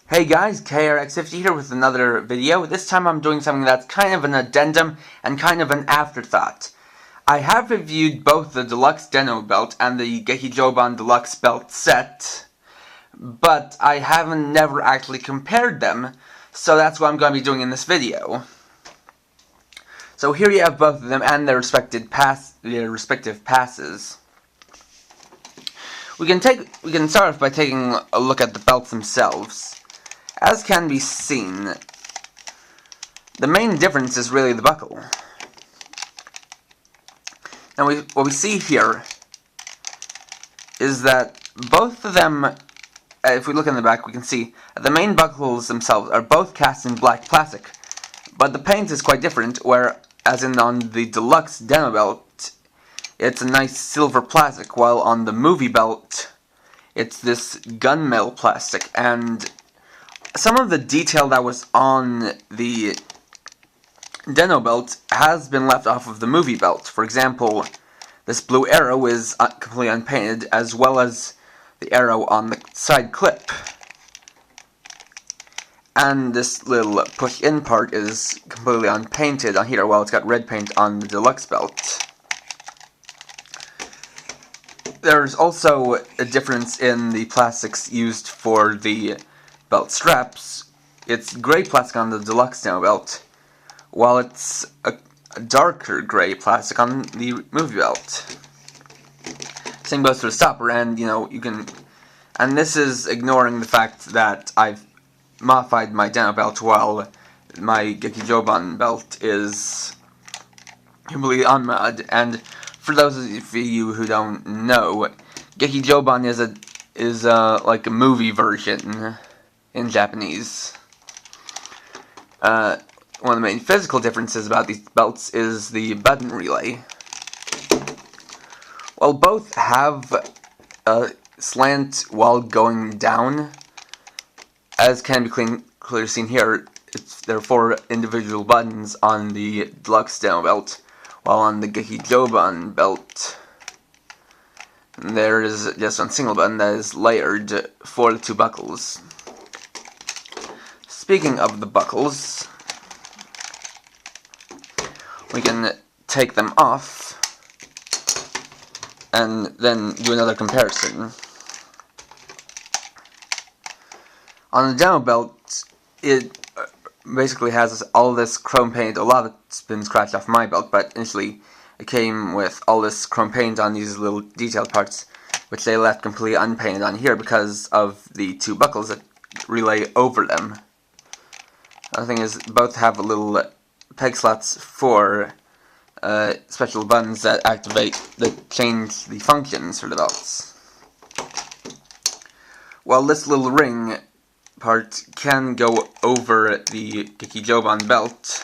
Hey guys, KRX50 here with another video. This time I'm doing something that's kind of an addendum and kind of an afterthought. I have reviewed both the Deluxe Deno belt and the Gekijoban Deluxe belt set, but I haven't never actually compared them, so that's what I'm going to be doing in this video. So here you have both of them and their respective passes. We can start off by taking a look at the belts themselves. As can be seen, the main difference is really the buckle. Now what we see here is that both of them, if we look in the back, we can see that the main buckles themselves are both cast in black plastic, but the paint is quite different, whereas on the Deluxe Deno belt, it's a nice silver plastic, while on the movie belt, it's this gunmetal plastic, and some of the detail that was on the Deno belt has been left off of the movie belt. For example, this blue arrow is completely unpainted, as well as the arrow on the side clip. And this little push-in part is completely unpainted on here, while it's got red paint on the Deluxe belt. There's also a difference in the plastics used for the belt straps. It's gray plastic on the Deluxe Deno belt, while it's a darker gray plastic on the movie belt. Same goes for the stopper, and and this is ignoring the fact that I've modified my Deno belt while my Gekijoban belt is completely unmod. And for those of you who don't know, Gekijoban is like a movie version in Japanese. One of the main physical differences about these belts is the button relay. While both have a slant while going down, as can be clearly seen here, there are 4 individual buttons on the Deluxe Deno belt, while on the Gekijoban belt there is just one single button that is layered for the 2 buckles. Speaking of the buckles, we can take them off and then do another comparison. On the Deno belt, it basically has all this chrome paint. A lot of it's been scratched off my belt, but initially it came with all this chrome paint on these little detailed parts, which they left completely unpainted on here because of the 2 buckles that relay over them. Another thing is, both have little peg slots for special buttons that change the functions for the belts. While this little ring part can go over the Gekijoban belt,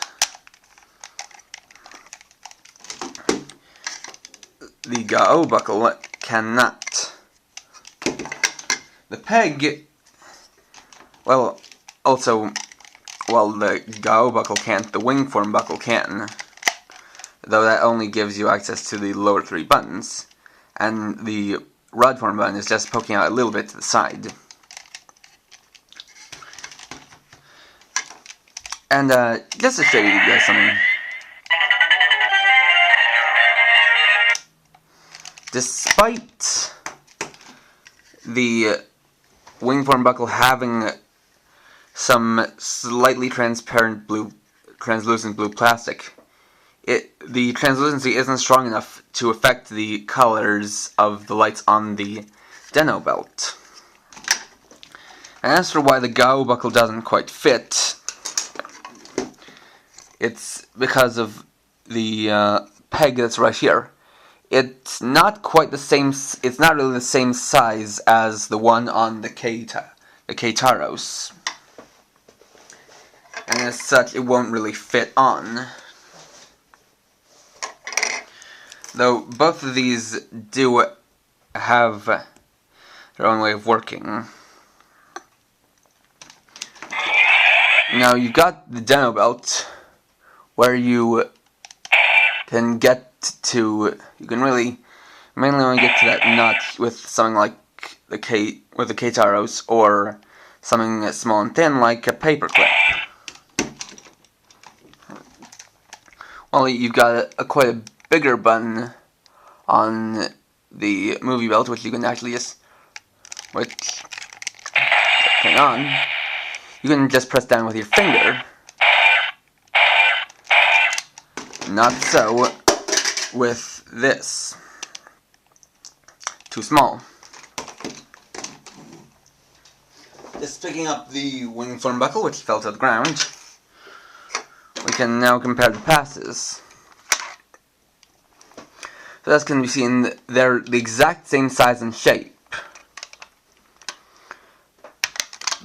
the Gaoh buckle cannot. The peg, well, the Gaoh buckle can't, the wing form buckle can, though that only gives you access to the lower 3 buttons, and the rod form button is just poking out a little bit to the side. And just to show you guys something, despite the wing form buckle having some slightly translucent blue plastic, the translucency isn't strong enough to affect the colors of the lights on the Deno belt. And as for why the Gaoh buckle doesn't quite fit, it's because of the peg that's right here. It's not quite the same. It's not really the same size as the one on the Keitaros, and as such, it won't really fit on. Though both of these do have their own way of working. Now you've got the Deno belt, where you can really mainly only get to that notch with something like the Keitaros or something small and thin like a paperclip. Well, you've got quite a bigger button on the movie belt, which you can actually just turn on. You can just press down with your finger. Not so with this. Too small. Just picking up the wing form buckle, which fell to the ground, we can now compare the passes. So as can be seen, they're the exact same size and shape.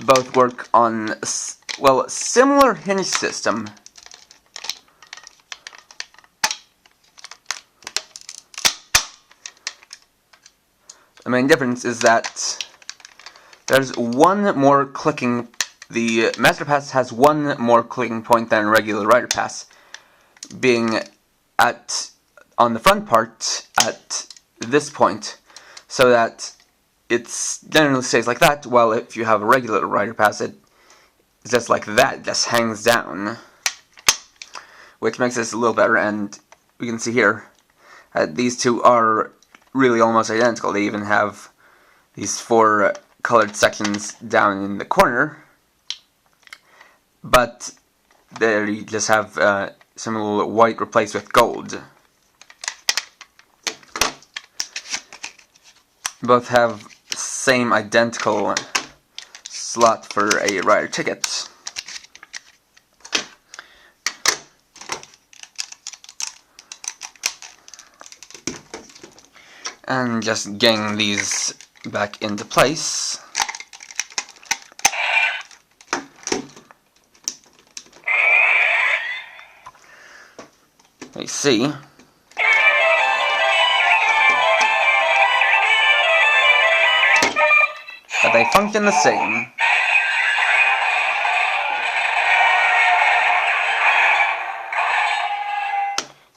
Both work on, well, a similar hinge system. The main difference is that there's one more clicking. The Master Pass has one more clicking point than a regular Rider Pass, being on the front part at this point, so that it generally stays like that, while if you have a regular Rider Pass, it's just like that, just hangs down, which makes this a little better. And we can see here these two are really almost identical. They even have these 4 colored sections down in the corner, but they just have some little white replaced with gold. Both have same identical slot for a rider ticket. And just getting these back into place. We see that they function the same.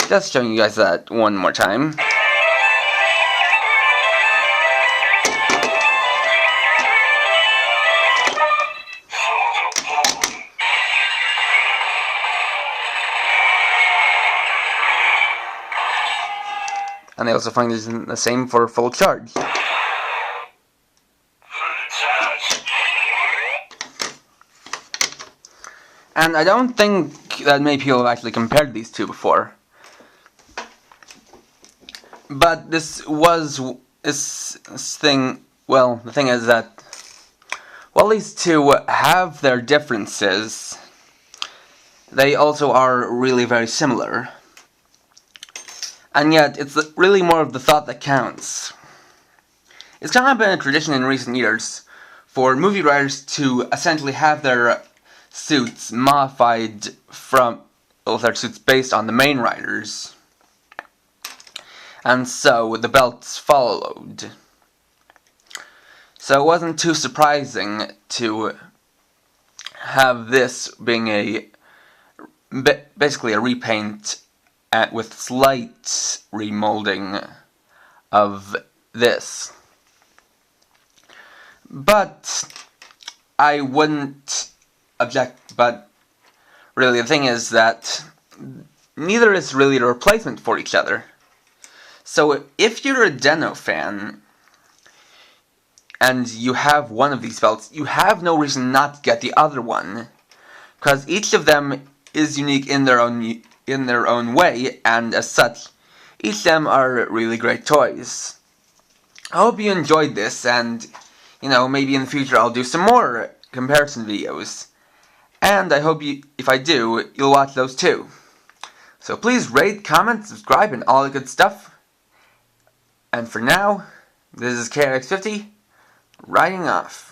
Just showing you guys that one more time. And they also function the same for full charge. And I don't think that many people have actually compared these two before. But this thing, well, the thing is that while these two have their differences, they also are really very similar. And yet, it's really more of the thought that counts. It's kind of been a tradition in recent years for movie writers to essentially have their suits modified from, well, their suits based on the main writers. And so the belts followed. So it wasn't too surprising to have this being basically a repaint with slight remolding of this. But I wouldn't object, but really the thing is that neither is really a replacement for each other. So if you're a Deno fan and you have one of these belts, you have no reason not to get the other one, because each of them is unique in their own way, and as such, each of them are really great toys. I hope you enjoyed this, and maybe in the future I'll do some more comparison videos. And I hope if I do, you'll watch those too. So please rate, comment, subscribe, and all the good stuff. And for now, this is KRX50, writing off.